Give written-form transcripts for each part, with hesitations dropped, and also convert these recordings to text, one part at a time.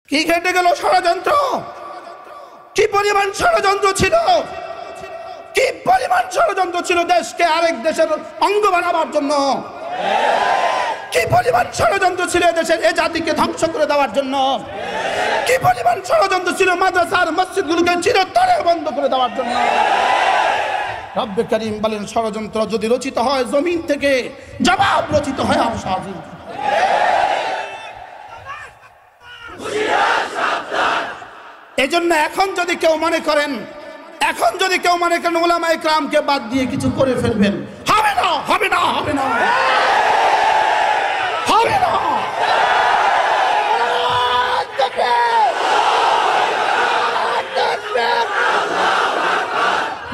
কি ঘটে গেল? ষড়যন্ত্র। কি পরিমাণ ষড়যন্ত্র ছিল, কি পরিমাণ ষড়যন্ত্র ছিল দেশকে আরেক দেশের অঙ্গ বানাবার জন্য। কি পরিমাণ ষড়যন্ত্র ছিল দেশের এ জাতিকে ধ্বংস করে দেওয়ার জন্য। কি পরিমাণ ষড়যন্ত্র ছিল মাদ্রাসার মসজিদগুলোকে চিরতরে বন্ধ করে দেওয়ার জন্য। রব্বে কারীম বলেন, ষড়যন্ত্র যদি রচিত হয় জমিন থেকে, জবাব রচিত হয় আরশাযীম। এজন্য এখন যদি কেউ মনে করেন উলামায়ে কেরামকে বাদ দিয়ে কিছু করে ফেলবেন, হবে না, হবে না, হবে না, হবে না।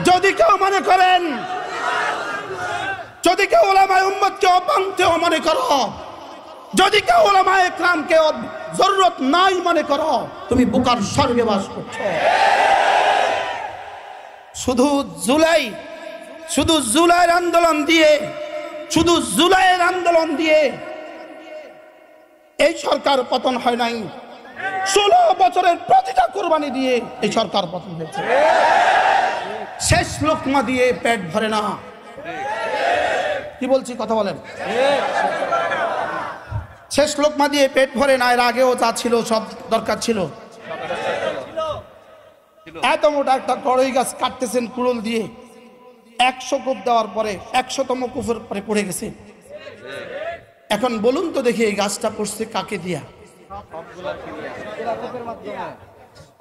যদি কেউ মনে করেন, যদি কেউ উলামায়ে উম্মতকে অপন্থেয় মনে করো, যদি কেউ উলামায়ে কেরামকে জরুরত নাই মনে করো, তুমি বুকার স্বর্গে বাস করছো। শুধু জুলাইয়ের আন্দোলন দিয়ে এই সরকার পতন হয় নাই। 16 বছরের প্রতিটা কুরবানি দিয়ে এই সরকার পতন হয়েছে। শেষ লোকমা দিয়ে পেট ভরে না। কি বলছি, কথা বলেন? শেষ লোকমা দিয়ে পেট ভরে না। এর আগেও যা ছিল সব দরকার ছিল। এত মোটা একটা কড়ই গাছ কাটতেছেন কুড়ুল দিয়ে, 100 কূপ দেওয়ার পরে 100তম কূপের পরে পড়ে গেছে। এখন বলুন তো দেখি, এই গাছটা পড়ছে কাকে দিয়া?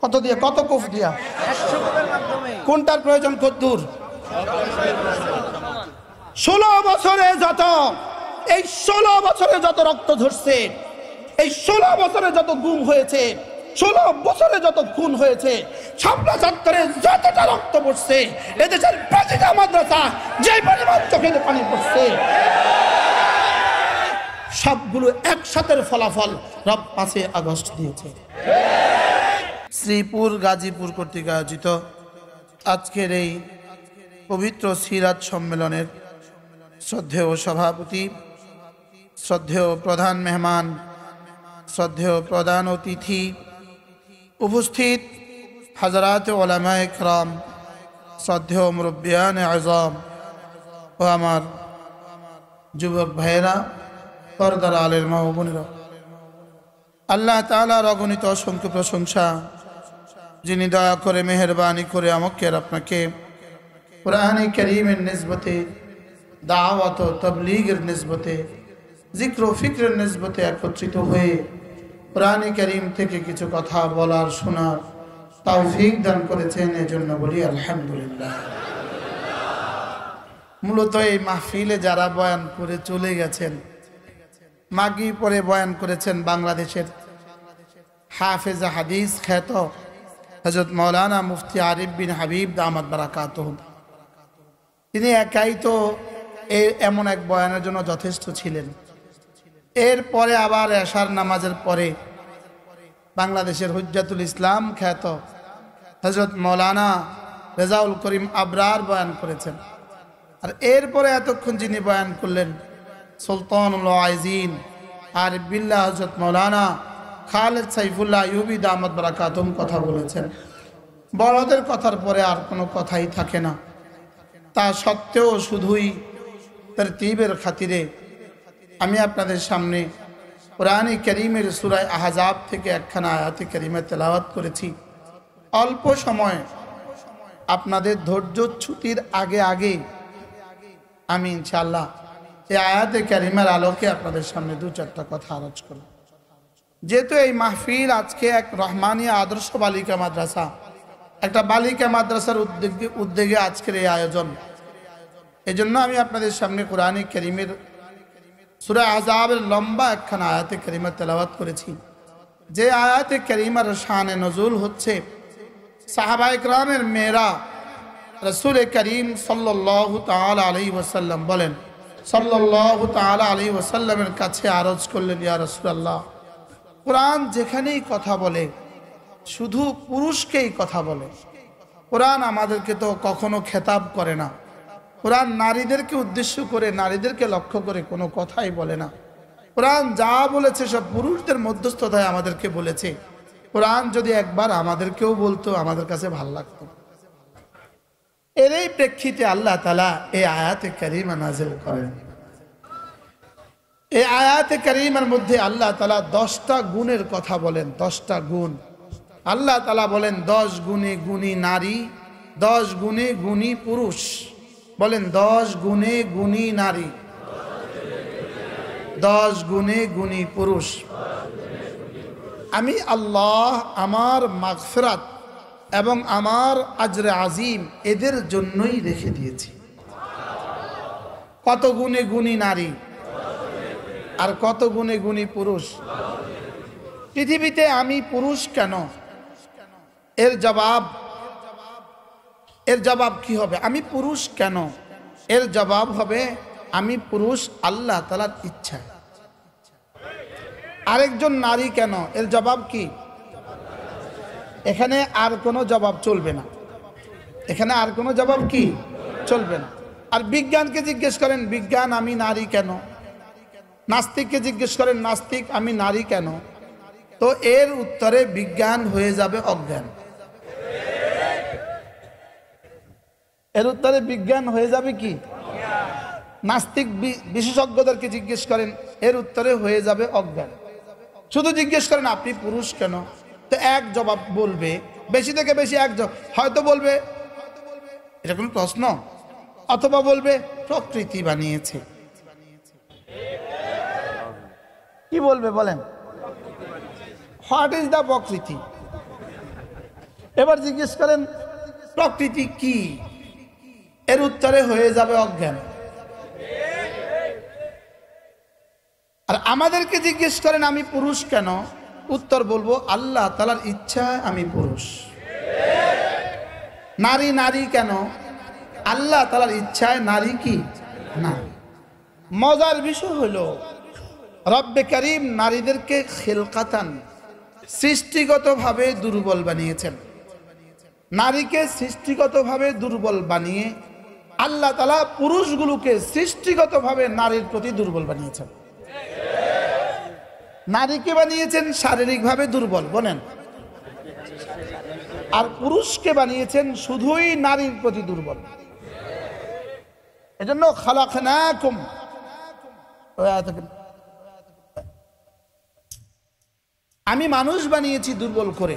কত দিয়া? কত কূপ দিয়া? 100 কূপের মাধ্যমে। কোনটার প্রয়োজন কদ্দুর? 16 বছরে এই 16 বছরে যত রক্ত ঝরছে, এই 16 বছরে যত গুম হয়েছে, 16 বছরে যত খুন হয়েছে, শাপলা চত্বরে যতটা রক্ত পড়ছে, এদেশের প্রতিটা মাদ্রাসা যে পরিমাণ চোখে পানি পড়ছে, সবগুলো একসাথে ফলাফল রব 5 আগস্ট দিয়েছে। শ্রীপুর গাজীপুর কর্তৃক আয়োজিত আজকের এই পবিত্র সিরাত সম্মেলনের শ্রদ্ধেয় সভাপতি, শ্রদ্ধেয় প্রধান মেহমান, শ্রদ্ধেয় প্রধান অতিথি, উপস্থিত হযরত উলামায়ে কেরাম, শ্রদ্ধেয় মুরব্বিয়ান আযম ও আমার যুবক ভাইয়েরা, পর্দার আলের মা ও বোনেরা, আল্লাহ তাআলার অগণিত অসংখ্য প্রশংসা, যিনি দয়া করে মেহেরবানি করে আমাকে আর আপনাকে কুরআনে কারীমের নিসবতে, দাওয়াত ও তাবলীগের নিসবতে, জিক্র ও ফিক্রের নিসবতে একত্রিত হয়ে কুরআনে কারীম থেকে কিছু কথা বলার, শোনার তৌফিক দান করেছেন। এজন্য বলি আলহামদুলিল্লাহ। মূলত এই মাহফিলে যারা বয়ান করে চলে গেছেন, মাগি পরে বয়ান করেছেন বাংলাদেশের হাফেজ হাদিস খ্যাত হযরত মাওলানা মুফতি আরিফ বিন হাবিব দামাত বারাকাতুহু। তিনি একাই তো এমন এক বয়ানের জন্য যথেষ্ট ছিলেন। এরপরে আবার এশার নামাজের পরে বাংলাদেশের হুজ্জাতুল ইসলাম খ্যাত হযরত মাওলানা রেজাউল করিম আবরার বয়ান করেছেন। আর এরপরে এতক্ষণ যিনি বয়ান করলেন সুলতানুল ওয়াইজিন আরিফ বিল্লাহ হযরত মাওলানা খালেদ সাইফুল্লাহ আইয়ুবী দামাত বারাকাতুহু কথা বলেছেন। বড়দের কথার পরে আর কোনো কথাই থাকে না। তা সত্ত্বেও শুধুই তরতিবের খাতিরে আমি আপনাদের সামনে কুরআনে কারীমের সূরা আহজাব থেকে একখানা আয়াতে কারীমা তেলাওয়াত করেছি। অল্প সময় আপনাদের ধৈর্যচ্যুতির আগে আমি ইনশাআল্লাহ এই আয়াতে কারীমার আলোকে আপনাদের সামনে 2-4টা কথা আলোচ করব। যেহেতু এই মাহফিল আজকে এক রহমানিয়া আদর্শ বালিকা মাদ্রাসা, একটা বালিকা মাদ্রাসার উদ্যোগে আজকের এই আয়োজন, এজন্য আমি আপনাদের সামনে কুরআনে কারীমের সূরা আহজাবের লম্বা একখানা আয়াতে কারীমা তেলাওয়াত করেছি। যে আয়াতে কারীমার শানে নজুল হচ্ছে সাহাবায়ে কেরামের মেয়েরা রাসূল করিম সাল্লাল্লাহু তাআলা আলাইহি ওয়াসাল্লাম বলেন, সাল্লাল্লাহু তাআলা আলাইহি ওয়াসাল্লামের কাছে আরজ করলেন, ইয়া রাসূলুল্লাহ, কোরআন যেখানেই কথা বলে শুধু পুরুষকেই কথা বলে। কোরআন আমাদেরকে তো কখনো খেতাব করে না। কোরআন নারীদেরকে উদ্দেশ্য করে, নারীদেরকে লক্ষ্য করে কোনো কথাই বলে না। কোরআন যা বলেছে সব পুরুষদের মধ্যস্থতায় আমাদেরকে বলেছে। কোরআন যদি একবার আমাদেরকেও বলতো আমাদের কাছে ভাল লাগতো। এর এই প্রেক্ষিতে আল্লাহ তাআলা এই আয়াতে কারিমা নাযিল করেন। এই আয়াতে কারিমার মধ্যে আল্লাহ তাআলা 10টা গুণের কথা বলেন। 10টা গুণ আল্লাহ তাআলা বলেন, 10 গুণে গুণী নারী, 10 গুণে গুণী পুরুষ। বলেন 10 গুণে গুণী নারী, 10 গুণে গুণী পুরুষ আমি আল্লাহ আমার মাগফিরাত এবং আমার আজরে আজিম এদের জন্যই রেখে দিয়েছি। কত গুণে গুণী নারী আর কত গুণে গুণী পুরুষ? পৃথিবীতে আমি পুরুষ কেন? এর জবাব কি হবে? আমি পুরুষ কেন? এর জবাব হবে আমি পুরুষ আল্লাহ তাআলার ইচ্ছা। আরেকজন নারী কেন? এর জবাব কি? এখানে আর কোনো জবাব চলবে না। এখানে আর কোনো জবাব কি চলবে না। আর বিজ্ঞানকে জিজ্ঞেস করেন, বিজ্ঞান আমি নারী কেন? নাস্তিককে জিজ্ঞেস করেন, নাস্তিক আমি নারী কেন? তো এর উত্তরে বিজ্ঞান হয়ে যাবে অজ্ঞান। এর উত্তরে বিজ্ঞান হয়ে যাবে কি? নাস্তিক বিশেষজ্ঞদেরকে জিজ্ঞেস করেন, এর উত্তরে হয়ে যাবে অজ্ঞান। শুধু জিজ্ঞেস করেন আপনি পুরুষ কেন, তো এক জবাব বলবে, বেশি থেকে বেশি এক জবাব। হয়তো বলবে এটা কোনো প্রশ্ন, অথবা বলবে প্রকৃতি বানিয়েছে। কি বলবে বলেন? হোয়াট ইজ দ্য প্রকৃতি? এবার জিজ্ঞেস করেন প্রকৃতি কি, এর উত্তরে হয়ে যাবে অজ্ঞান। আর আমাদেরকে জিজ্ঞেস করেন আমি পুরুষ কেন, উত্তর বলবো আল্লাহ তাআলার ইচ্ছায় আমি পুরুষ। নারী নারী কেন? আল্লাহ তাআলার ইচ্ছায় নারী কি না। মজার বিষয় হলো রব্বে কারীম নারীদেরকে খিলকাতান সৃষ্টিগতভাবে দুর্বল বানিয়েছেন। নারীকে সৃষ্টিগতভাবে দুর্বল বানিয়ে আল্লাহ তাআলা পুরুষগুলোকে সৃষ্টিগতভাবে নারীর প্রতি দুর্বল বানিয়েছেন। নারীকে বানিয়েছেন শারীরিকভাবে দুর্বল, বলেন, আর পুরুষকে বানিয়েছেন শুধুই নারীর প্রতি দুর্বল। এজন্য খালাকনাকুম, আমি মানুষ বানিয়েছি দুর্বল করে।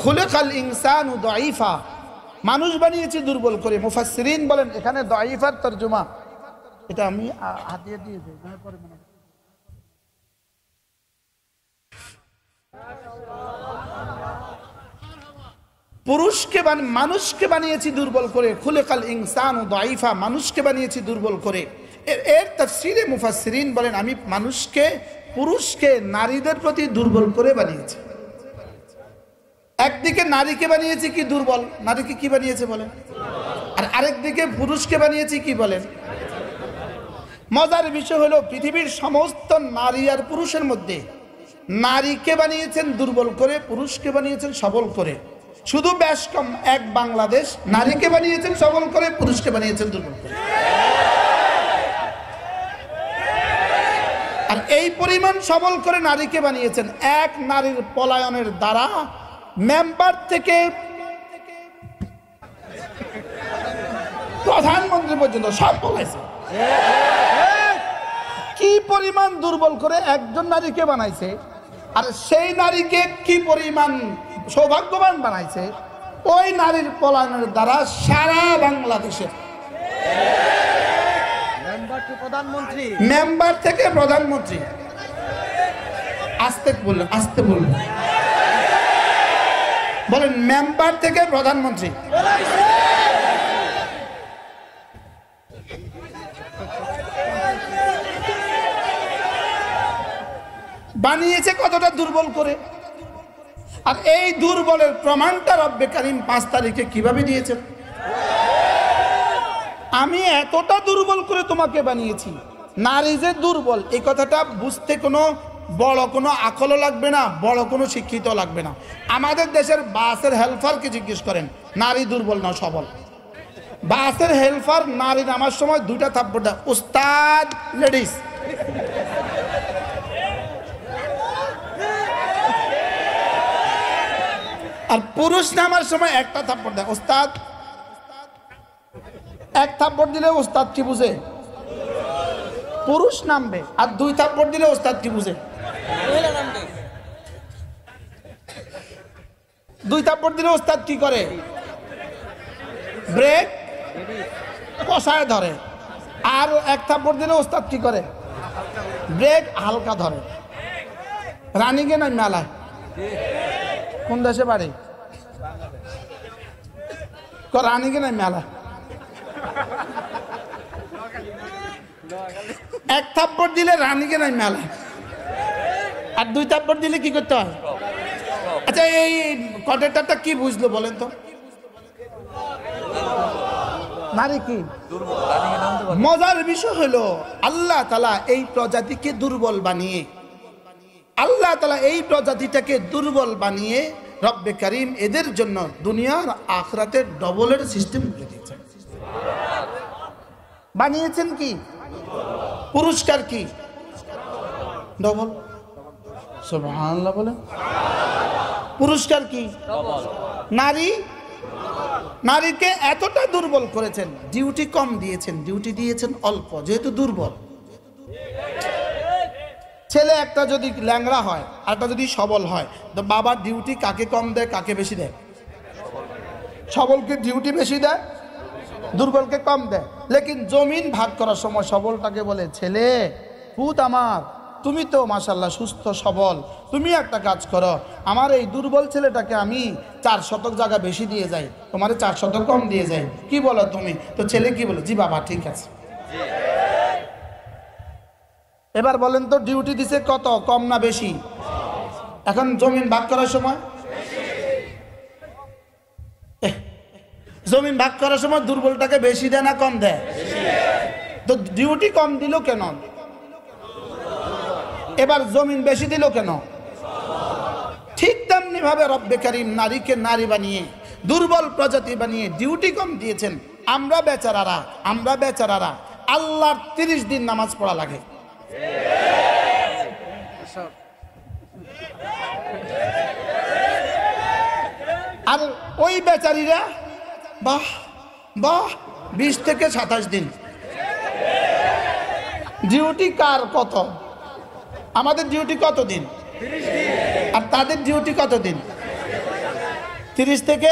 খুলিকাল ইনসানু দাঈফা, মানুষ বানিয়েছি দুর্বল করে। মুফাসসিরিন বলেন এখানে দাঈফার তরজমা, এটা আমি হাতিয়ে দিয়ে দেই পরে মনে। পুরুষকে মানুষকে বানিয়েছি দুর্বল করে। খুলিকাল ইনসানু দাঈফা, মানুষকে বানিয়েছি দুর্বল করে। এর তাফসীরে মুফাসসিরিন বলেন আমি মানুষকে পুরুষকে নারীদের প্রতি দুর্বল করে বানিয়েছি। একদিকে নারীকে বানিয়েছি কি দুর্বল, নারীকে কি বানিয়েছে বলেন, আর আরেকদিকে পুরুষকে বানিয়েছি কি বলেন। মজার বিষয় হলো পৃথিবীর সমস্ত নারী আর পুরুষের মধ্যে নারীকে বানিয়েছেন দুর্বল করে, পুরুষকে বানিয়েছেন সবল করে। শুধু বেশ কম এক বাংলাদেশ নারীকে বানিয়েছেন সবল করে, পুরুষকে বানিয়েছেন দুর্বল করে। আর এই পরিমাণ সবল করে নারীকে বানিয়েছেন, এক নারীর পলায়নের দ্বারা মেম্বার থেকে প্রধানমন্ত্রী পর্যন্ত সব পলাইছে। কি পরিমাণ দুর্বল করে একজন নারীকে বানাইছে, আর সেই নারীকে কি পরিমাণ সৌভাগ্যবান বানাইছে ওই নারীর পলায়নের দ্বারা সারা বাংলাদেশে মেম্বার থেকে প্রধানমন্ত্রী। আস্তে বললেন, আস্তে বললেন, বলেন মেম্বার থেকে প্রধানমন্ত্রী। বানিয়েছে কতটা দুর্বল করে। আর এই দুর্বলের প্রমাণটা রব্বে কারীম 5 তারিখে কিভাবে দিয়েছেন? আমি এতটা দুর্বল করে তোমাকে বানিয়েছি। নারী যে দুর্বল এই কথাটা বুঝতে কোনো বড় কোনো আকলও লাগবে না, বড় কোনো শিক্ষিত লাগবে না। আমাদের দেশের বাসের হেল্পারকে জিজ্ঞেস করেন, নারী দুর্বল না সবল? বাসের হেল্পার নারী নামার সময় 2টা থাপ্পড় দেয়, উস্তাদ লেডিস। আর পুরুষ নামার সময় একটা থাপ্পড় দেয় ওস্তাদ, এক থাপ্পড় দিলে ওস্তাদ কি বুঝে? পুরুষ নামবে। আর দুই থাপ্পড় দিলে ওস্তাদ কি বুঝে? দুই থাপ্পড় দিলে ওস্তাদ কি করে? ব্রেক কষায় ধরে। আর এক থাপ্পড় দিলে ওস্তাদ কি করে? ব্রেক হালকা ধরে। রানিকে নয় মেলায়। কোন দেশে বাড়ি? রানিকে নয় মেলা। এক থাপ্পড় দিলে রানিকে নয় মেলা। আর দুই থাপ্পড় দিলে কি করতে হয়? আচ্ছা, এই কটেরটা কি বুঝলো বলেন তো? নারী কি? মজার বিষয় হলো আল্লাহ তাআলা এই প্রজাতিকে দুর্বল বানিয়ে, আল্লাহ তাআলা এই প্রজাতিটাকে দুর্বল বানিয়ে রব্বে কারীম এদের জন্য দুনিয়ার আখিরাতের ডবলের সিস্টেম করে দিয়েছেন। বানিয়েছেন কি? পুরস্কার কি? ডবল। সুবহানাল্লাহ বলে। পুরস্কার কি? নারীকে এতটা দুর্বল করেছেন, ডিউটি কম দিয়েছেন, ডিউটি দিয়েছেন অল্প, যেহেতু দুর্বল। ছেলে একটা যদি ল্যাংড়া হয় আর একটা যদি সবল হয়, তো বাবার ডিউটি কাকে কম দেয় কাকে বেশি দেয়? সবলকে ডিউটি বেশি দেয়, দুর্বলকে কম দেয়। লেকিন জমিন ভাগ করার সময় সবলটাকে বলে, ছেলে পুত আমার, তুমি তো মাশাআল্লাহ সুস্থ সবল, তুমি একটা কাজ করো, আমার এই দুর্বল ছেলেটাকে আমি 4 শতক জায়গা বেশি দিয়ে যাই, তোমার 4 শতক কম দিয়ে যাই, কি বলো তুমি? তো ছেলে কি বলে? জি বাবা ঠিক আছে। এবার বলেন তো ডিউটি দিছে কত, কম না বেশি? এখন জমিন ভাগ করার সময়, জমিন ভাগ করার সময় দুর্বলটাকে বেশি দেয় না কম দেয়? তো ডিউটি কম দিল কেন? এবার জমিন বেশি দিল কেন? ঠিক তেমনি ভাবে রব্বে কারীম নারীকে নারী বানিয়ে, দুর্বল প্রজাতি বানিয়ে ডিউটি কম দিয়েছেন। আমরা বেচারারা আল্লাহর 30 দিন নামাজ পড়া লাগে। আর ওই বেচারীরা বাহ 20 থেকে 27 দিন ডিউটি। কার কত? আমাদের ডিউটি কত দিন? আর তাদের ডিউটি কত দিন? 30 থেকে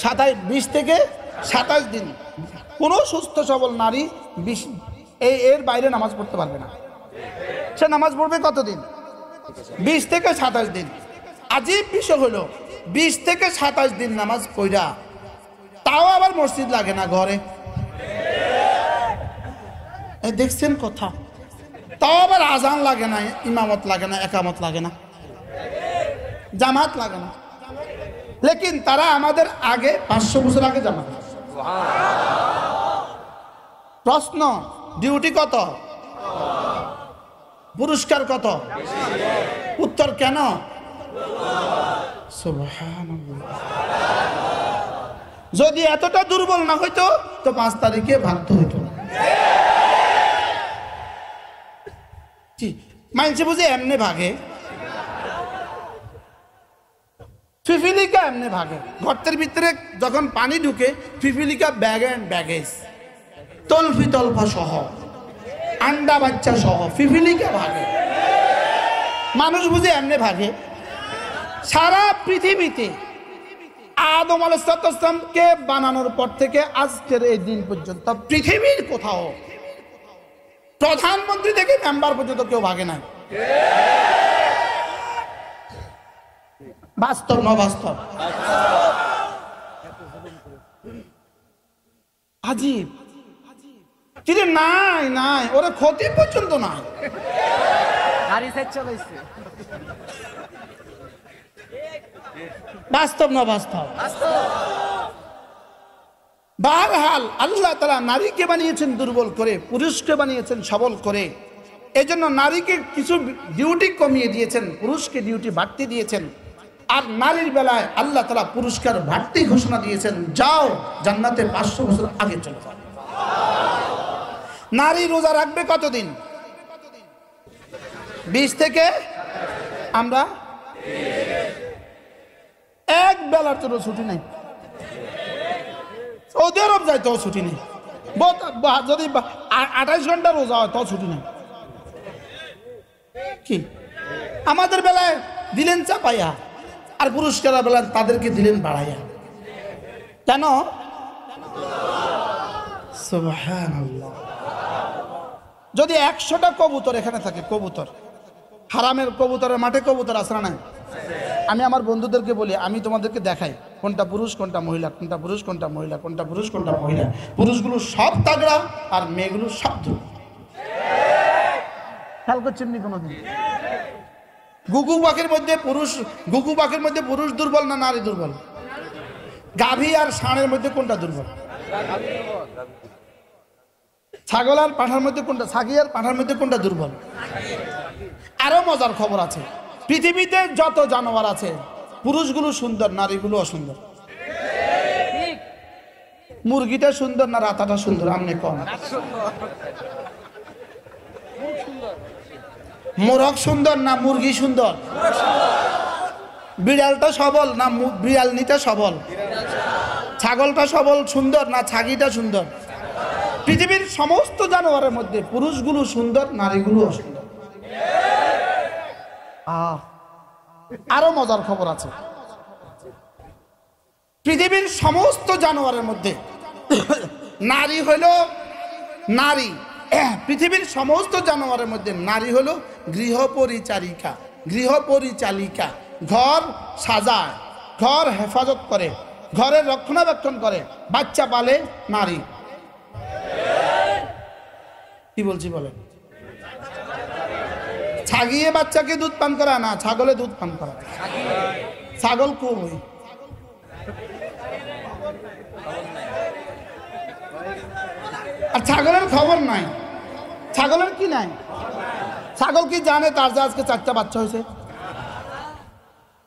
27, 20 থেকে 27 দিন। কোনো সুস্থ সবল নারী এর বাইরে নামাজ পড়তে পারবে না। সে নামাজ পড়বে কতদিন? 20 থেকে 27 দিন। আজীব বিষয় হলো 20 থেকে 27 দিন নামাজ পড়া, তাও আবার মসজিদ লাগে না ঘরে। দেখছেন কথা? তাও আবার আজান লাগে না, ইমামত লাগে না, একামত লাগে না, জামাত লাগে না। লেকিন তারা আমাদের আগে 500 বছর আগে জামাত। প্রশ্ন, ডিউটি কত? পুরস্কার কত? উত্তর কেন? সুবহানাল্লাহ। যদি এতটা দুর্বল না হইতো তো 5 তারিখে ভাঙতে হইতো না। মানছে বুঝে এমনি ভাগে, ফিফিলিকা এমনি ভাগে। গর্তের ভিতরে যখন পানি ঢুকে, ফিফিলিকা ব্যাগ এন্ড ব্যাগেজ, তলফি তলফা সহ, আন্ডা বাচ্চা সহ ফিফিলিকা ভাগে। মানুষ বুঝে এমনি ভাগে। সারা পৃথিবীতে আদম আলাইহিস সালামকে বানানোর পর থেকে আজকের এই দিন পর্যন্ত পৃথিবীর কোথাও প্রধানমন্ত্রী থেকে মেম্বার পর্যন্ত কেউ ভাগে নাই। বাস্তব না বাস্তব? আজীব। কিন্তু নাই ওরা ক্ষতি পর্যন্ত নাই। বাস্তব না বাস্তব? বারহাল আল্লাহ তাআলা নারীকে বানিয়েছেন দুর্বল করে, পুরুষকে বানিয়েছেন সবল করে। এজন্য নারীকে কিছু ডিউটি কমিয়ে দিয়েছেন, পুরুষকে ডিউটি বাড়তি দিয়েছেন। আর নারীর বেলায় আল্লাহ তাআলা পুরস্কার বাড়তি ঘোষণা দিয়েছেন, যাও জান্নাতে 500 বছর আগে চলে যাও। নারী রোজা রাখবে কতদিন? 20 থেকে আমরা বেলার জন্য ছুটি নেই। সৌদি আরব যায় তো ছুটি নেই, যদি 28 ঘন্টা রোজা হয় তো ছুটি নেই। কি আমাদের বেলায় দিলেন চাপাইয়া, আর পুরস্কার বেলা তাদেরকে দিলেন বাড়াইয়া। কেন? সুবহানাল্লাহ। যদি 100টা কবুতর এখানে থাকে, কবুতর হারামের কবুতরের মাঠে কবুতর আছে না? আমি আমার বন্ধুদেরকে বলি, আমি তোমাদেরকে দেখাই কোনটা পুরুষ কোনটা মহিলা, কোনটা পুরুষ কোনটা মহিলা, কোনটা পুরুষ কোনটা মহিলা। পুরুষগুলো সব তাগড়া আর মেয়েগুলো সব দুর্বল। খেয়াল করছেন নি কোনোদিন? গুগু পাখির মধ্যে পুরুষ দুর্বল না নারী দুর্বল? গাভী আর ষাঁড়ের মধ্যে কোনটা দুর্বল? ছাগল আর পাঁঠার মধ্যে কোনটা, ছাগি আর পাঁঠার মধ্যে কোনটা দুর্বল? আরো মজার খবর আছে, পৃথিবীতে যত জানোয়ার আছে পুরুষগুলো সুন্দর, নারীগুলো অসুন্দর। মুরগিটা সুন্দর না রাতাটা সুন্দর? আমনে কম। মোরগ সুন্দর না মুরগি সুন্দর? বিড়ালটা সবল না বিড়ালনিটা সবল? ছাগলটা সবল সুন্দর না ছাগিটা সুন্দর? পৃথিবীর সমস্ত জানোয়ারের মধ্যে পুরুষগুলো সুন্দর, নারীগুলো অসুন্দর। আরো মজার খবর আছে, পৃথিবীর সমস্ত জানোয়ারের মধ্যে নারী হলো নারী, পৃথিবীর সমস্ত জানোয়ারের মধ্যে নারী হলো গৃহপরিচারিকা। গৃহপরিচালিকা ঘর সাজায়, ঘর হেফাজত করে, ঘরের রক্ষণাবেক্ষণ করে, বাচ্চা পালে নারী। কি বলছি বলেন? ছাগিয়ে বাচ্চাকে দুধ পান করা না, ছাগলে দুধ পান করা। ছাগল কই? আর ছাগলের খবর নাই। ছাগলের কি নাই? ছাগল কি জানে তার যে আজকে 4টা বাচ্চা হয়েছে?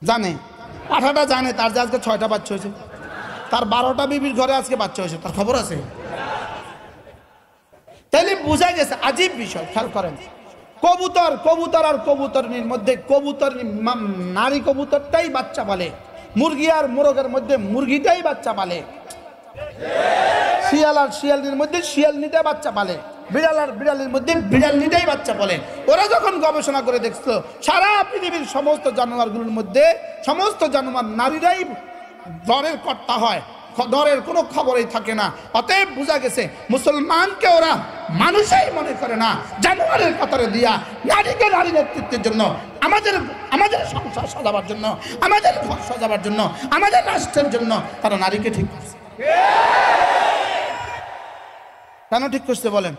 জানে। পাঠাটা জানে তার যে আজকে 6টা বাচ্চা হয়েছে? তার 12টা বিবির ঘরে আজকে বাচ্চা হয়েছে, তার খবর আছে? তাইলে বোঝা গেছে আজীব বিষয়। খেয়াল করেন, কবুতর আর কবুতরনির মধ্যে নারী কবুতরটাই বাচ্চা পালে, মুরগি আর মোরগের মধ্যে মুরগিটাই বাচ্চা পালে, শিয়াল আর শিয়ালনির মধ্যে শিয়ালনিটা বাচ্চা পালে, বিড়াল আর বিড়ালের মধ্যে বিড়ালনিটাই বাচ্চা পালে। ওরা যখন গবেষণা করে দেখছিল সারা পৃথিবীর সমস্ত জানোয়ারগুলোর মধ্যে সমস্ত জানোয়ার নারীরাই দরের কর্তা হয়, দরের কোনো খবরই থাকে না। অতএব বোঝা গেছে মুসলমানকে ওরা মানুষই মনে করে না, জানোয়ারের কাতারে দিয়া নারীকে নারী নেতৃত্বের জন্য, আমাদের সংসার সাজাবার জন্য, আমাদের ঘর সাজাবার জন্য, আমাদের রাষ্ট্রের জন্য তারা নারীকে ঠিক করছে। কেন ঠিক করছে বলেন?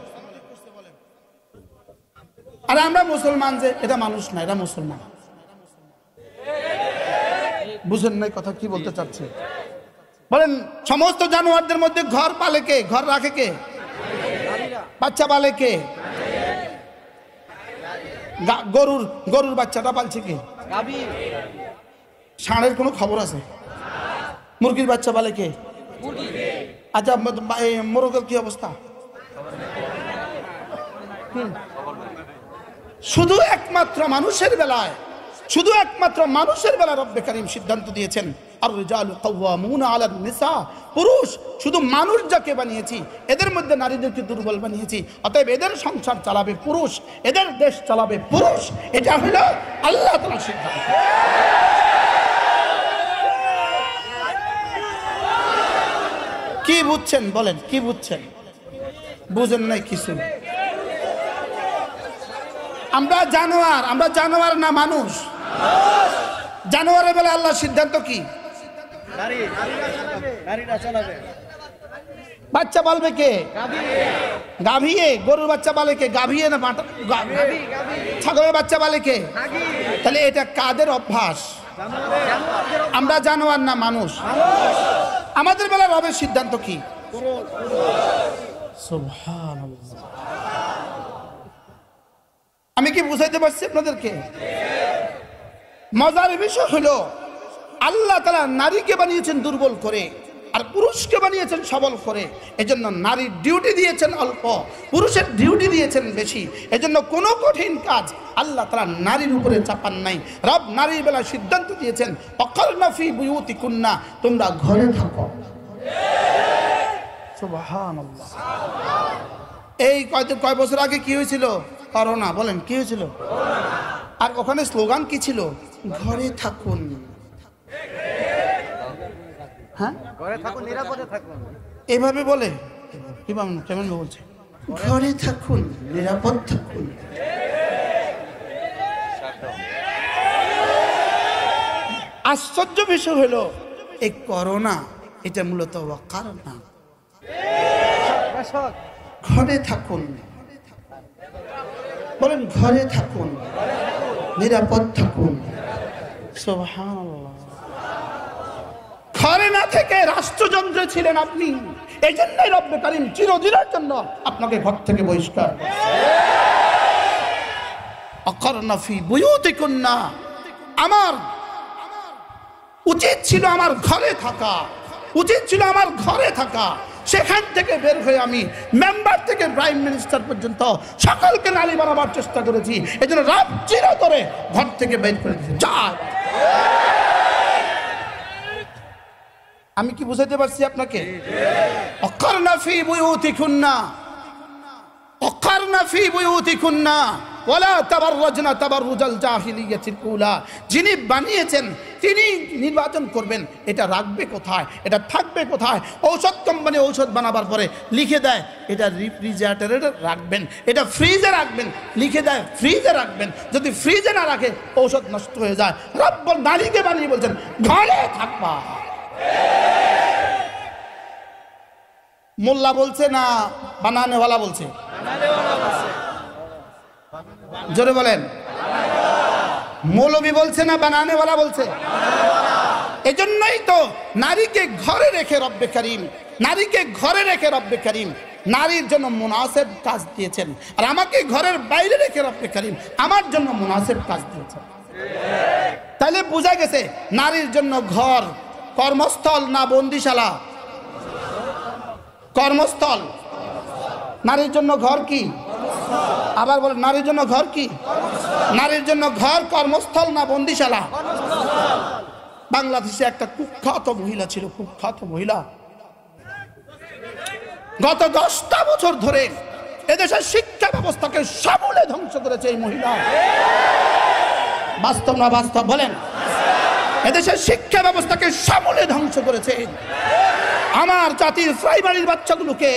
আরে আমরা মুসলমান, যে এটা মানুষ না, এটা মুসলমান। বুঝেন নাই কথা কি বলতে চাচ্ছে? বলেন, সমস্ত জানোয়ারদের মধ্যে ঘর পালে কে? ঘর রাখে কে? বাচ্চা পালে কে? গরুর বাচ্চাটা পালছে কে? ষাঁড়ের কোনো খবর আছে? মুরগির বাচ্চা পালে কে? আচ্ছা, মোরগের কি অবস্থা? শুধু একমাত্র মানুষের বেলায় রব্বে কারীম সিদ্ধান্ত দিয়েছেন, আর রিজালু কাওয়ামুনা আলান নিসা। পুরুষ শুধু মানুষ যাকে বানিয়েছি, এদের মধ্যে নারীদেরকে দুর্বল বানিয়েছি। অতএব এদের সংসার চালাবে পুরুষ, এদের দেশ চালাবে পুরুষ। এটা হলো আল্লাহ তাআলার সিদ্ধান্ত। কি বুঝছেন বলেন? কি বুঝছেন? বুঝেন নাই কিছু? আমরা জানোয়ার না মানুষ? জানোয়ারের বেলা আল্লাহর সিদ্ধান্ত কি? বাচ্চা পালবে কে? গাভীয়ে। গরুর বাচ্চা পালে কে? গাভীয়ে না ছাগলের বাচ্চা পালে কে? তাহলে এটা কাদের অভ্যাস? আমরা জানোয়ার না মানুষ? আমাদের বেলা রবের সিদ্ধান্ত কি? সুবহানাল্লাহ। আমি কি বুঝাইতে পারছি আপনাদেরকে? মজার বিষয় হলো আল্লাহ তাআলা নারীকে বানিয়েছেন দুর্বল করে, আর পুরুষকে বানিয়েছেন সবল করে। এজন্য নারীর ডিউটি দিয়েছেন অল্প, পুরুষের ডিউটি দিয়েছেন বেশি। এজন্য কোনো কঠিন কাজ আল্লাহ তাআলা নারীর উপরে চাপান নাই। রব নারীর বেলা সিদ্ধান্ত দিয়েছেন ওয়াকারনা ফি বুয়ুতিকুন্না, তোমরা ঘরে থাকো। সুবহানাল্লাহ। এই কয় বছর আগে কি হয়েছিল? করোনা। বলেন কি হয়েছিল? আর ওখানে স্লোগান কি ছিল? ঘরে থাকুন। হ্যাঁ, ঘরে থাকুন, নিরাপদে থাকুন, এভাবে বলে। কেমন বলছে? ঘরে থাকুন, নিরাপদ থাকুন। আশ্চর্য বিষয় হলো এই করোনা, এটা মূলত কারণা। ঘরে থাকুন, বলেন ঘরে থাকুন, নিরাপদ থাকুন। সুবহানাল্লাহ। ঘরে না থেকে রাষ্ট্রযন্ত্রে ছিলেন আপনি, এই জন্যই রব্বে কারীম চিরদিনের জন্য আপনাকে ঘর থেকে বহিষ্কার। ওয়াকারনা ফি বুয়ুতিকুন্না, আমার উচিত ছিল আমার ঘরে থাকা, উচিত ছিল আমার ঘরে থাকা। সেখান থেকে বের হয়ে আমি মেম্বার থেকে প্রাইম মিনিস্টার পর্যন্ত সকলকে নারী বানাবার চেষ্টা করেছি। এই জন্য রাত চিরতরে ঘর থেকে বের করে দিয়েছি। যা, আমি কি বুঝাইতে পারছি আপনাকে? ওয়াকারনা ফি বুয়ুতিকুন্না, ওয়াকারনা ফি বুয়ুতিকুন্না ওয়ালা তাবাররাজনা তাবাররুজাল জাহিলিয়াতিল উলা। যিনি বানিয়েছেন তিনি নির্বাচন করবেন এটা রাখবে কোথায়, এটা থাকবে কোথায়। ঔষধ কোম্পানি ঔষধ বানাবার পরে লিখে দেয় এটা রেফ্রিজারেটরে রাখবেন, এটা ফ্রিজে রাখবেন, লিখে দেয় ফ্রিজে রাখবেন। যদি ফ্রিজে না রাখে ঔষধ নষ্ট হয়ে যায়। রব নারীকে বানিয়ে বলছেন ঘরে থাকবা। মোল্লা বলছে না বানানেওয়ালা বলছে? জোরে বলেন। মৌলবী বলছে না বানানেওয়ালা বলছে? এজন্যই তো নারীকে ঘরে রেখে রব্বে কারীম, নারীকে ঘরে রেখে রব্বে কারীম নারীর জন্য মুনাসেব কাজ দিয়েছেন। আর আমাকে ঘরের বাইরে রেখে রব্বে কারীম আমার জন্য মুনাসেব কাজ দিয়েছেন। তাহলে বোঝা গেছে নারীর জন্য ঘর কর্মস্থল না বন্দিশালা? কর্মস্থল। নারীর জন্য ঘর কি? আবার বলে নারীর জন্য ঘর কি? নারীর জন্য ঘর কর্মস্থল না বন্দিশালা? বাংলাদেশে একটা কুখ্যাত মহিলা ছিল, কুখ্যাত মহিলা। গত 10টা বছর ধরে এদেশের শিক্ষা ব্যবস্থাকে সমূলে ধ্বংস করেছে এই মহিলা। বাস্তব না বাস্তব বলেন? এদেশের শিক্ষা ব্যবস্থাকে সমূলে ধ্বংস করেছে। আমার জাতির প্রাইমারির বাচ্চাগুলোকে,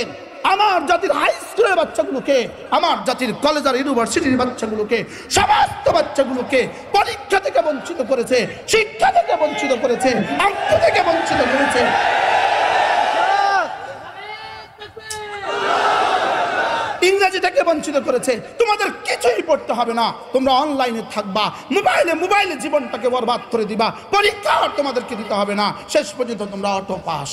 আমার জাতির হাই স্কুলের বাচ্চাগুলোকে, আমার জাতির কলেজ আর ইউনিভার্সিটির বাচ্চাগুলোকে, সমস্ত বাচ্চাগুলোকে পরীক্ষা থেকে বঞ্চিত করেছে, শিক্ষা থেকে বঞ্চিত করেছে, অঙ্ক থেকে বঞ্চিত করেছে। ইংরেজি থেকে বঞ্চিত করেছে। তোমাদের কিছুই পড়তে হবে না, তোমরা অনলাইনে থাকবা, মোবাইলে জীবনটাকে বরবাদ করে দিবা, পরীক্ষা তোমাদেরকে দিতে হবে না, শেষ পর্যন্ত তোমরা অটো পাস।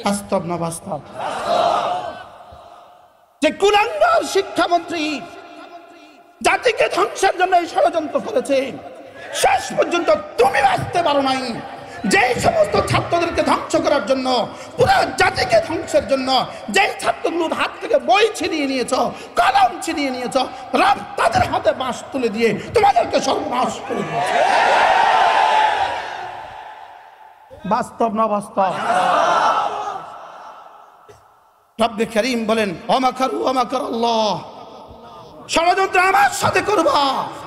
বাস্তব না বাস্তব? যে কুলাঙ্গার শিক্ষামন্ত্রী জাতিকে ধ্বংসের জন্য এই ষড়যন্ত্র করেছে, শেষ পর্যন্ত তুমি বাঁচতে পারো নাই। যেই সমস্ত ছাত্রদেরকে ধ্বংস করার জন্য, পুরো জাতিকে ধ্বংসের জন্য যেই ছাত্রগুলোর হাত থেকে বই ছিনিয়ে নিয়েছ, কলম ছিনিয়ে নিয়েছ, রব তাদের হাতে বাঁশ তুলে দিয়ে তোমাদেরকে সর্বনাশ করে দিয়েছে। বাস্তব না বাস্তব? রব্বে কারীম বলেন ওয়ামাকারু ওয়ামাকারাল্লাহ, ষড়যন্ত্র আমার সাথে করবা,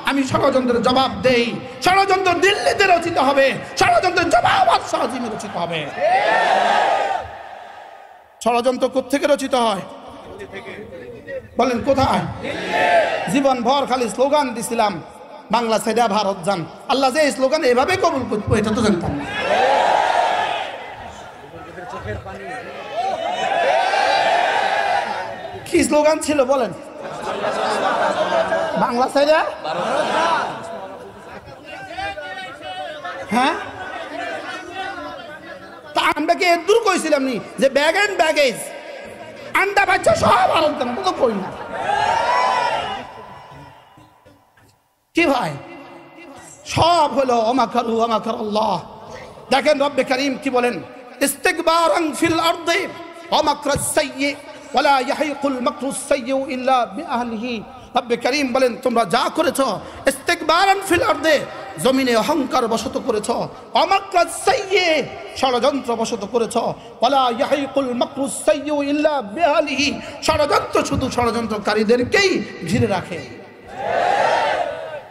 আমি ষড়যন্ত্রের জবাব দেই। ষড়যন্ত্র দিল্লিতে রচিত হবে, ষড়যন্ত্রের জবাব আর সাজিমে রচিত হবে। ষড়যন্ত্র কোত্থেকে রচিত হয়? বলেন কোথায়? জীবন ভর খালি স্লোগান দিছিলাম বাংলা ছেড়ে ভারত যান। আল্লাহ যে এই স্লোগান এভাবে কবুল করবো এটা তো জানতাম না। কি স্লোগান ছিল বলেন? বাংলা ছেড়ে, হ্যাঁ, তা আমরা কি এদূর কইছিলাম নি যে ব্যাগ এন্ড ব্যাগেজ আন্ডা বাচ্চা সব ভারত যান? তো কই না। কি ভাই, সব হলো ওমাকারু ওমাকারাল্লাহ, দেখেন রব্বে কারীম কি বলেন, ইস্তিকবারান ফিল আরদি ওয়া মাকরাস সাইয়্যি ওয়ালা ইয়াহিকুল মাকরুস সাইয়্যু ইল্লা বিআহলিহি। রব্বে কারীম বলেন তোমরা যা করেছো, ইস্তিকবারান ফিল আরদি, জমিনে অহংকার বশত করেছো, ওয়া মাকরাস সাইয়্যি, ষড়যন্ত্র বশত করেছো, ওয়ালা ইয়াহিকুল মাকরুস সাইয়্যু ইল্লা বিআহলিহি, ষড়যন্ত্র শুধু ষড়যন্ত্রকারীদেরকেই ঘিরে রাখে।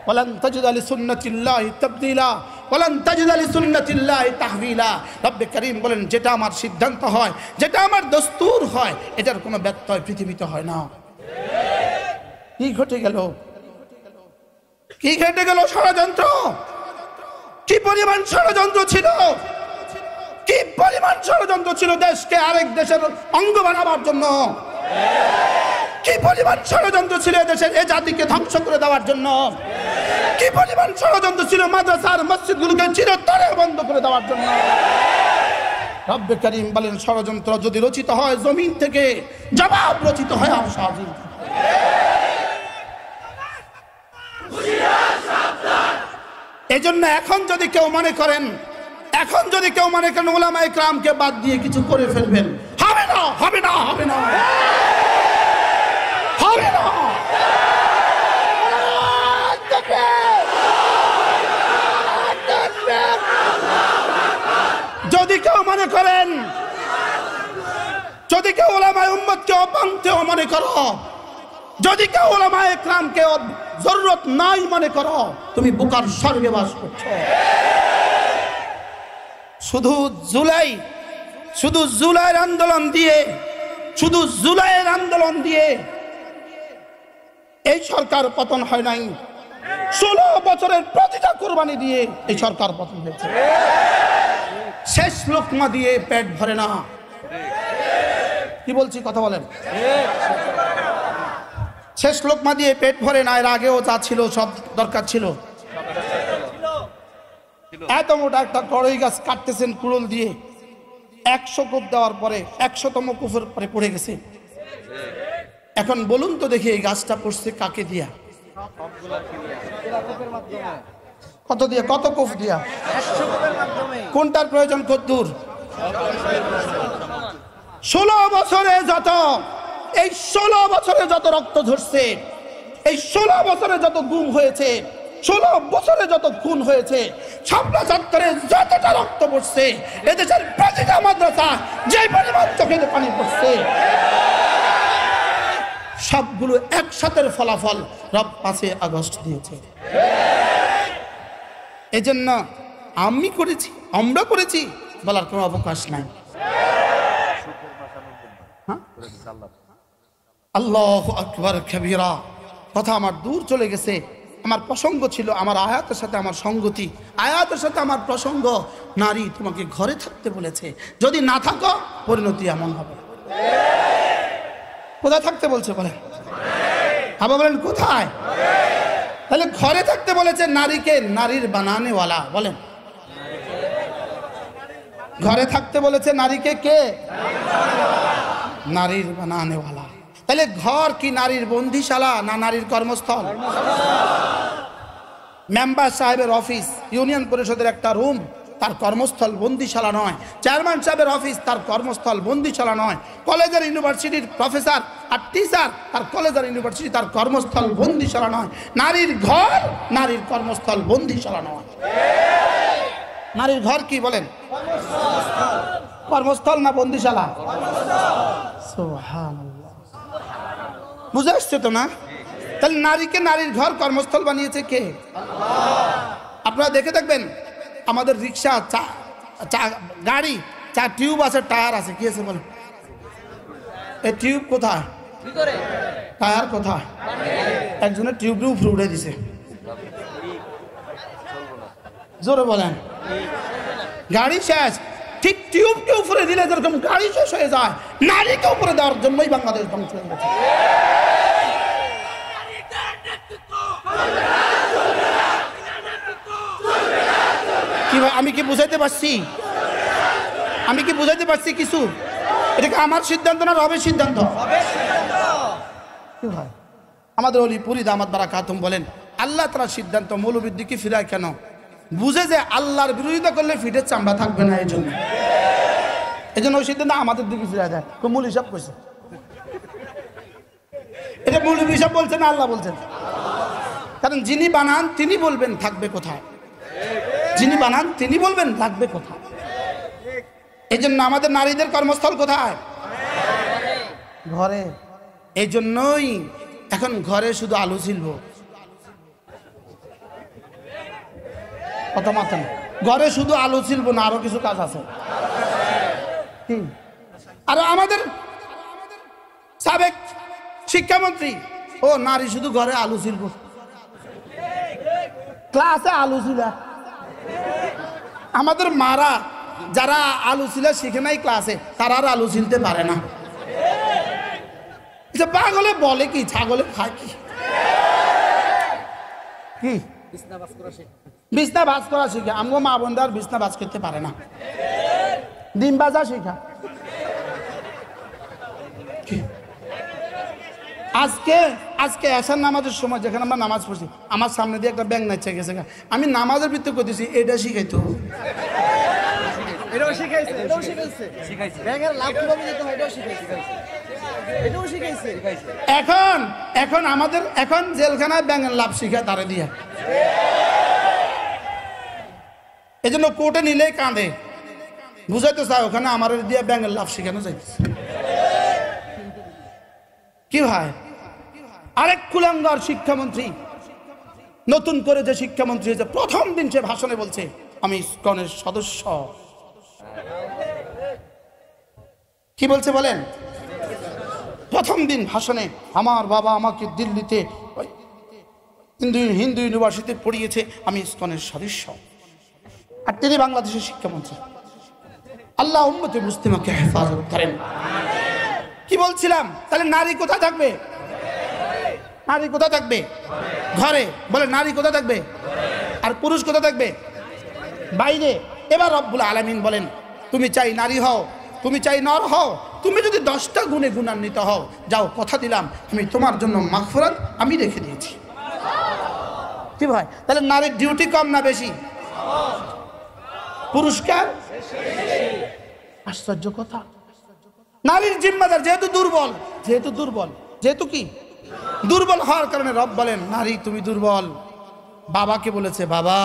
ওয়ালান তাজিদা লিসুন্নাতিল্লাহি তাবদীলা ওয়ালান তাজিদা লিসুন্নাতিল্লাহি তাহওয়িলা। রব্বে কারীম বলেন যেটা আমার সিদ্ধান্ত হয়, যেটা আমার দস্তুর হয়, এটার কোনো ব্যত্যয় পৃথিবীতে হয় না। কি ঘটে গেল, কি ঘটে গেল? ষড়যন্ত্র, কি পরিমাণ ষড়যন্ত্র ছিল, কি পরিমাণ ষড়যন্ত্র ছিল দেশকে আরেক দেশের অঙ্গ বানাবার জন্য, কি পরিমাণ ষড়যন্ত্র ছিল দেশের এ জাতিকে ধ্বংস করে দেওয়ার জন্য, কি পরিমাণ ষড়যন্ত্র ছিল মাদ্রাসার মসজিদগুলোকে চিরতরে বন্ধ করে দেওয়ার জন্য। রব্বে কারীম বলেন ষড়যন্ত্র যদি রচিত হয় জমিন থেকে, জবাব রচিত হয় আরশে। এজন্য এখন যদি কেউ মনে করেন উলামায়ে কেরামকে বাদ দিয়ে কিছু করে ফেলবেন, হবে না, হবে না, হবে না, হবে না। যদি কেউ মনে করেন, যদি কেউ উলামায়ে উম্মতকে অপান্তেও মনে করো, যদি কেউ উলামায়ে কেরামকে জরুরত নাই মনে করো, তুমি বুকার স্বর্গে বাস করছো। শুধু জুলাইয়ের আন্দোলন দিয়ে এই সরকার পতন হয় নাই, 16 বছরের প্রতিটা কুরবানি দিয়ে এই সরকার পতন হয়েছে। শেষ লোকমা দিয়ে পেট ভরে না। কি বলছি কথা বলেন? শেষ লোকমা দিয়ে পেট ভরে না। এর আগেও যা ছিল সব দরকার ছিল। এত মোটা একটা কড়ই গাছ কাটতেছেন কুড়ুল দিয়ে, 100 কূপ দেওয়ার পরে 100তম কূপের পরে পড়ে গেছে। এখন বলুন তো দেখি এই গাছটা পড়ছে কাকে দিয়া? কত দিয়া? কত কূপ দিয়া? কোনটার প্রয়োজন কদ্দুর? 16 বছরে যত, এই 16 বছরে যত রক্ত ঝরছে, এই 16 বছরে যত গুম হয়েছে, 16 বছরে যত খুন হয়েছে, শাপলা চত্বরে যতটা রক্ত পড়ছে, এদেশের প্রতিটা মাদ্রাসা যে পরিমাণ চোখে পানি পড়ছে, সবগুলো একসাথের ফলাফল রব 5 আগস্ট দিয়েছে। এই জন্য আমি করেছি, আমরা করেছি বলার কোনো অবকাশ নাই। আল্লাহু আকবার কাবীরা। কথা আমার দূর চলে গেছে। আমার প্রসঙ্গ ছিল, আমার আয়াতের সাথে আমার সঙ্গতি, আয়াতের সাথে আমার প্রসঙ্গ। নারী তোমাকে ঘরে থাকতে বলেছে, যদি না থাকো পরিণতি এমন হবে। কোথায় থাকতে বলছে বলেন? আবার বলেন কোথায়? তাহলে ঘরে থাকতে বলেছে নারীকে, নারীর বানানেওয়ালা বলেন। ঘরে থাকতে বলেছে নারীকে কে? নারীর বানানেওয়ালা। তাহলে ঘর কি নারীর বন্দিশালা না নারীর কর্মস্থল? মেম্বার সাহেবের অফিস, ইউনিয়ন পরিষদের একটা রুম তার কর্মস্থল বন্দিশালা নয়। চেয়ারম্যান সাহেবের অফিস তার কর্মস্থল বন্দিশালা নয়। কলেজের ইউনিভার্সিটির প্রফেসর আর টিচার তার কলেজের ইউনিভার্সিটি তার কর্মস্থল বন্দিশালা নয়। নারীর ঘর, নারীর কর্মস্থল বন্দিশালা নয়। নারীর ঘর কি বলেন? কর্মস্থল না বন্দিশালা? সুবহানাল্লাহ। বুঝে আসছে তো না? তাহলে নারীকে নারীর ঘর কর্মস্থল বানিয়েছে কে? আপনারা দেখে দেখবেন আমাদের রিক্সা, গাড়ি, টিউব আছে, টায়ার আছে, কি আছে বলেন? এই টিউব কোথায়? টায়ার কোথায়? একজনের টিউবটি উপরে উঠে দিছে। জোরে বলেন। গাড়ি শেষ। ঠিক টিউবকে উপরে দিলে যেরকম গাড়ি শেষ হয়ে যায়, নারীকে উপরে দেওয়ার জন্যই বাংলাদেশ ধ্বংস হয়ে গেছে। আমি কি বুঝাইতে পারছি? আমি কি বুঝাইতে পারছি কিছু? এটা কি আমার সিদ্ধান্ত না রবের সিদ্ধান্ত? আমাদের ওলি পুরি দামাত বারাকাতুম বলেন, আল্লাহ তাআলার সিদ্ধান্ত মৌলবীর দিকে ফিরায় কেন? বুঝে যে আল্লাহর বিরোধিতা করলে ফিটের চামড়া থাকবে না, এই জন্য ওই সিদ্ধান্ত আমাদের দিকে ফিরে যায়। মূল হিসাব কইছে, এটা মূল হিসাব বলছেন না আল্লাহ বলছেন? কারণ যিনি বানান তিনি বলবেন থাকবে কোথায়, যিনি বানান তিনি বলবেন থাকবে কোথায়। এই জন্য আমাদের নারীদের কর্মস্থল কোথায়? ঘরে। এই জন্যই এখন ঘরে শুধু আলু ছিলব, কথা মাথা না, ঘরে শুধু আলু ছিলব না, আরো কিছু কাজ আছে। কি? আর আমাদের সাবেক শিক্ষামন্ত্রী ও নারী শুধু ঘরে আলু ছিলব, ক্লাসে আলু ছিল। আমাদের মারা যারা আলু ছিল শিখে নাই ক্লাসে, তারা আর আলু ছিলতে পারে না। পাগলে বলে কি, ছাগলে খায় কি? কি বিছনা ভাজ করা শিখে? আমগো মা বোনদার বিছনা ভাজ করতে পারে না, ডিম ভাজা শিখা। আজকে আজকে এসার নামাজের সময় যেখানে আমরা নামাজ পড়ছি, আমার সামনে দিয়ে একটা ব্যাং নাচছে গেছে, আমি নামাজের ভিতরে করতেছি, এটা শিখাইতো। এখন এখন আমাদের এখন জেলখানায় ব্যাঙের লাভ শিখায় তারে দিয়া। এই জন্য কোর্টে নিলেই কাঁদে, বুঝাইতে চায় ওখানে আমার দিয়ে ব্যাঙের লাভ শিখানো যাইতেছে। কি ভাই? আরেক কুলাঙ্গার শিক্ষামন্ত্রী, নতুন করে যে শিক্ষামন্ত্রী হয়েছে, প্রথম দিন সে ভাষণে বলছে আমি ইসকনের সদস্য। কি বলছে বলেন? প্রথম দিন ভাষণে আমার বাবা আমাকে দিল্লিতে হিন্দু ইউনিভার্সিটিতে পড়িয়েছে, আমি ইসকনের সদস্য। আর তিনি বাংলাদেশের শিক্ষামন্ত্রী। আল্লাহ উম্মতে মুসলিমাকে হেফাজত করেন। কি বলছিলাম? তাহলে নারী কোথায় থাকবে? নারী কোথায় থাকবে? ঘরে। বলে নারী কোথায় থাকবে? আর পুরুষ কোথায় থাকবে? বাইরে। এবার রব্বুল আলামিন বলেন তুমি চাই নারী হও, তুমি চাই নর হও, তুমি যদি 10টা গুণে গুণান্বিত হও, যাও, কথা দিলাম আমি তোমার জন্য মাগফিরাত আমি রেখে দিয়েছি। কি ভাই? তাহলে নারীর ডিউটি কম না বেশি? পুরস্কার। আশ্চর্য কথা। নারীর জিম্মাদার যেহেতু দুর্বল, যেহেতু কি দুর্বল হওয়ার কারণে রব বলেন নারী তুমি দুর্বল। বাবাকে বলেছে বাবা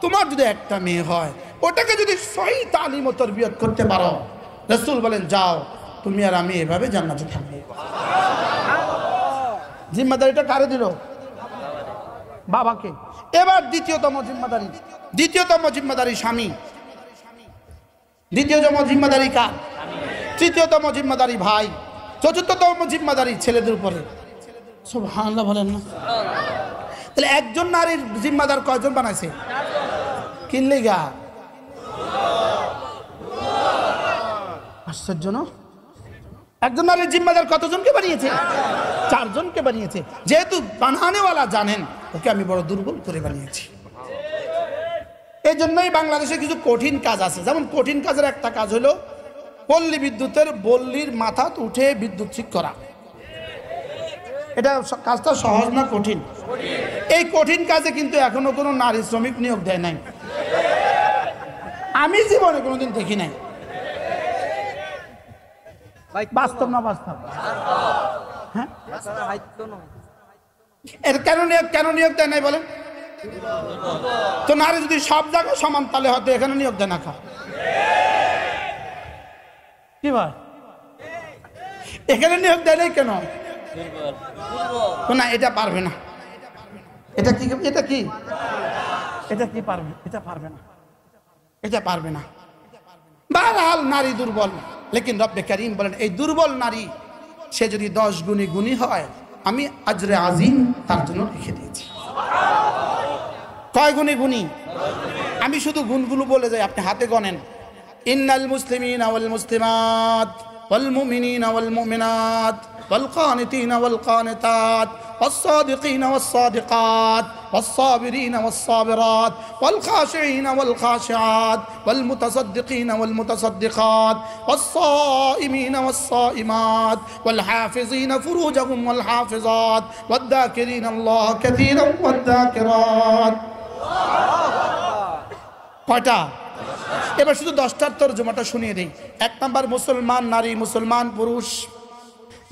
তোমার যদি একটা মেয়ে হয়, ওটাকে যদি সহি তালিম ও তরবিয়ত করতে পারো, রাসূল বলেন যাও, তুমি আর আমি এভাবে জান্নাতে থাকবো। জিম্মাদারিটা কারে দিল? বাবাকে। এবার দ্বিতীয়তম জিম্মাদারি স্বামী। দ্বিতীয়তম জিম্মাদারি কার? তৃতীয়তম জিম্মাদারি ভাই। চতুর্থতম জিম্মাদারি ছেলেদের উপরে। সুবহানাল্লাহ বলেন না? তাহলে একজন নারীর জিম্মাদার কয়জন বানাইছে? কিনলে গা আশ্চর্য না? একজন নারীর জিম্মাদার কতজনকে বানিয়েছে? 4 জনকে বানিয়েছে। যেহেতু বানানেওয়ালা জানেন ওকে আমি বড় দুর্বল করে বানিয়েছি। এই জন্যই বাংলাদেশে কিছু কঠিন কাজ আছে। যেমন কঠিন কাজের একটা কাজ হলো পল্লী বিদ্যুতের বল্লির মাথা উঠে বিদ্যুৎ ঠিক করা। এটা কাজটা সহজ না কঠিন? এই কঠিন কাজে কিন্তু এখনো কোনো নারী শ্রমিক নিয়োগ দেয় নাই, আমি জীবনে কোনোদিন দেখি নাই। বাস্তব না বাস্তব? হ্যাঁ, এর কেন নিয়োগ দেয় নাই বলেন তো? নারী যদি সব জায়গায় সমান তাহলে হয়তো এখানে নিয়োগ দেয় না। কি ভাই? এখানে নিয়োগ দেয় নাই কেন? না এটা পারবে না, এটা কি পারবে? এটা পারবে না। বারহাল নারী দুর্বল, লেকিন রব্বে কারীম বলেন এই দুর্বল নারী সে যদি 10 গুণে গুণী হয়, আমি আজরে আজিম তার জন্য রেখে দিয়েছি। কয় গুণে গুণী? আমি শুধু গুণগুলো বলে যাই, আপনি হাতে গণেন। ইন্নাল মুসলিমিনা ওয়াল মুসলিমাত ওয়াল মুমিনিনা ওয়াল মুমিনাত ওয়াল কানিতিনা ওয়াল কানিতাত ওয়াস সাদিকিনা ওয়াস সাদিকাত ওয়াস সাবিরিনা ওয়াস সাবিরাত ওয়াল খাশিঈনা ওয়াল খাশিআত ওয়াল মুতাসাদ্দিকিনা ওয়াল মুতাসাদ্দিকাত ওয়াস সাইমিনা ওয়াস সাইমাত ওয়াল হাফিজিনা ফুরুজাহুম ওয়াল হাফিজাত ওয়াদ যাকিরিনা আল্লাহ কাসীরান ওয়াদ যাকিরাত। কয়টা? এবার শুধু 10টার তরজমাটা শুনিয়ে দিই। 1 নাম্বার মুসলমান নারী মুসলমান পুরুষ,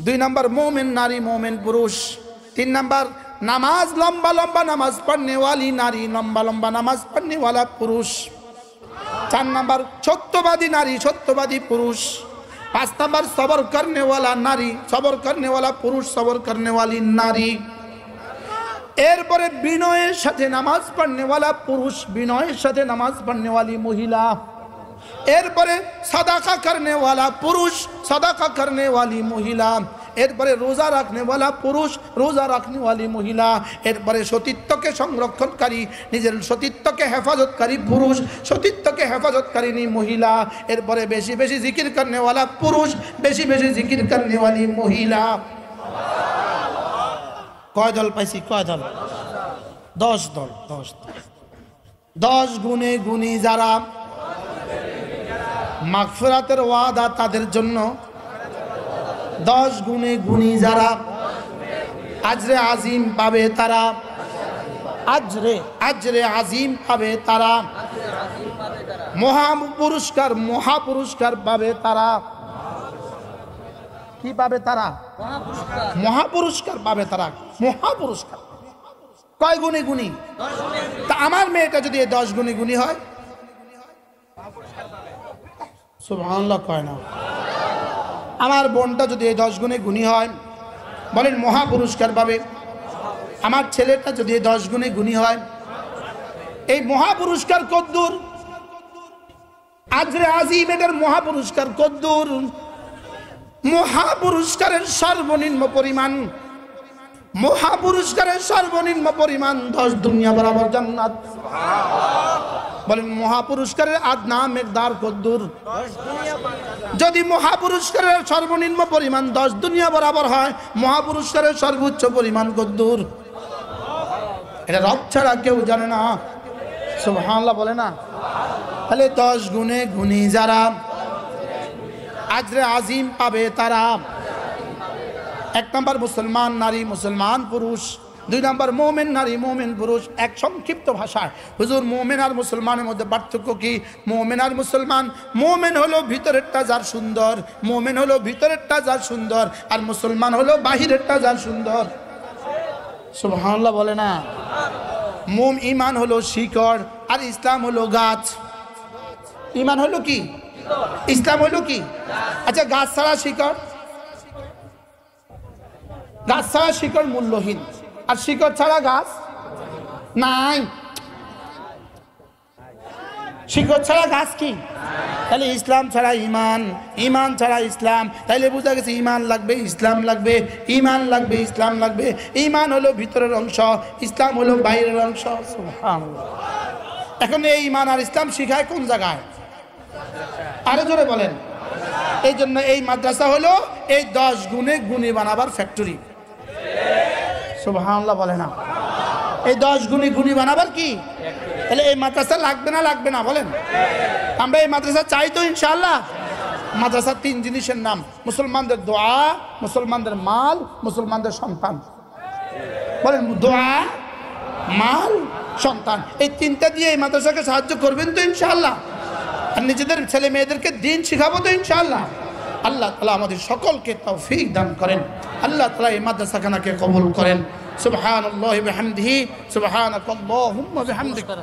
2 নাম্বার মোমেন নারী মোমেন পুরুষ, 3 নাম্বার নামাজ লম্বা লম্বা নামাজ পড়নে वाली নারী লম্বা লম্বা নামাজ পড়নে वाला পুরুষ, 4 নাম্বার সত্যবাদী নারী সত্যবাদী পুরুষ, 5 নাম্বার সবর করনে वाला নারী সবর করনে वाला পুরুষ সবর করনে वाली নারী। এরপরে বিনয়ের সাথে নামাজ পড়নে वाला পুরুষ বিনয়ের সাথে নামাজ পড়নে वाली মহিলা। এরপরে সাদাকা করনে वाला পুরুষ সাদাকা করনে वाली মহিলা। এরপরে রোজা রাখনে वाला পুরুষ রোজা রাখনে वाली মহিলা। এরপরে সতীত্বকে সংরক্ষণকারী নিজের সতীত্বকে হেফাজতকারী পুরুষ সতীত্বকে হেফাজতকারিনী মহিলা। এরপরে বেশি বেশি জিকির করনে वाला পুরুষ বেশি বেশি জিকির করনে वाली মহিলা। কয় দল পাইছি? কয় দল? 10 দল। 10 গুণে গুণী যারা মাগফিরাতের ওয়াদা তাদের জন্য, 10 গুণে গুণী যারা আজরে আজিম পাবে তারা, আজরে আজিম পাবে তারা, মহা পুরস্কার পাবে তারা। কি পাবে তারা? মহাপুরস্কার পাবে তারা। মহাপুরস্কার কয় গুণে গুণী? তা আমার মেয়েটা যদি 10 গুণে গুণী হয়, সুবহানাল্লাহ কয় না? আমার বোনটা যদি 10 গুণে গুণী হয়, বলেন মহাপুরস্কার পাবে। আমার ছেলেটা যদি 10 গুণে গুণী হয়, এই মহাপুরস্কার কদ্দুর? আজরে আজিম এটার মহাপুরস্কার কদ্দুর? মহাপুরস্কারের সর্বনিম্ন পরিমাণ, মহাপুরস্কারের সর্বনিম্ন পরিমাণ 10 দুনিয়া বরাবর জান্নাত। বলেন মহাপুরস্কারের আদনা মেকদার কদ্দুর? যদি মহাপুরস্কারের সর্বনিম্ন পরিমাণ 10 দুনিয়া বরাবর হয়, মহাপুরস্কারের সর্বোচ্চ পরিমাণ কদ্দুর? এটা রব ছাড়া কেউ জানে না। সুবহানাল্লাহ বলে না? তাহলে 10 গুণে গুণী যারা আজরে আজিম পাবে তারা। 1 নাম্বার মুসলমান নারী মুসলমান পুরুষ, 2 নাম্বার মোমেন নারী মোমেন পুরুষ। এক সংক্ষিপ্ত ভাষায় হুজুর মোমেন আর মুসলমানের মধ্যে পার্থক্য কি? মোমেন আর মুসলমান, মোমেন হলো ভিতরেরটা যার সুন্দর, মোমেন হলো ভিতরেরটা যার সুন্দর, আর মুসলমান হলো বাহিরেরটা যার সুন্দর। সুবহানাল্লাহ বলে না? ঈমান হলো শিকড় আর ইসলাম হলো গাছ। ঈমান হলো কি? ইসলাম হলো কি? আচ্ছা গাছ ছাড়া শিকড়, গাছ ছাড়া শিকড় মূল্যহীন, আর শিকড় ছাড়া গাছ নাই। শিকড় ছাড়া গাছ কি? তাহলে ইসলাম ছাড়া ঈমান, ঈমান ছাড়া ইসলাম। তাইলে বোঝা গেছে ঈমান লাগবে ইসলাম লাগবে, ঈমান লাগবে ইসলাম লাগবে। ঈমান হলো ভিতরের অংশ, ইসলাম হলো বাইরের অংশ। সুবহানাল্লাহ। এখন এই ঈমান আর ইসলাম শিখায় কোন জায়গায়? আরো জোরে বলেন। এই জন্য এই মাদ্রাসা হলো এই 10 গুণে গুণী বানাবার ফ্যাক্টরি। সুবহানাল্লাহ বলে না? এই 10 গুণে গুণী বানাবার কি? তাহলে এই মাদ্রাসা লাগবে না লাগবে না বলেন? আমরা এই মাদ্রাসা চাই তো ইনশাআল্লাহ। মাদ্রাসা 3 জিনিসের নাম: মুসলমানদের দোয়া, মুসলমানদের মাল, মুসলমানদের সন্তান। বলেন দোয়া, মাল, সন্তান। এই 3টা দিয়ে এই মাদ্রাসাকে সাহায্য করবেন তো ইনশাআল্লাহ? আর নিজেদের ছেলে মেয়েদেরকে দিন শিখাবো তো ইনশাআল্লাহ? আল্লাহ তাআলা আমাদের সকলকে তৌফিক দান করেন। আল্লাহ তাআলা এই মাদ্রাসাখানাকে কবুল করেন। সুবহানাল্লাহি ওয়া বিহামদিহি, সুবহানাকাল্লাহুম্মা বিহামদিকা।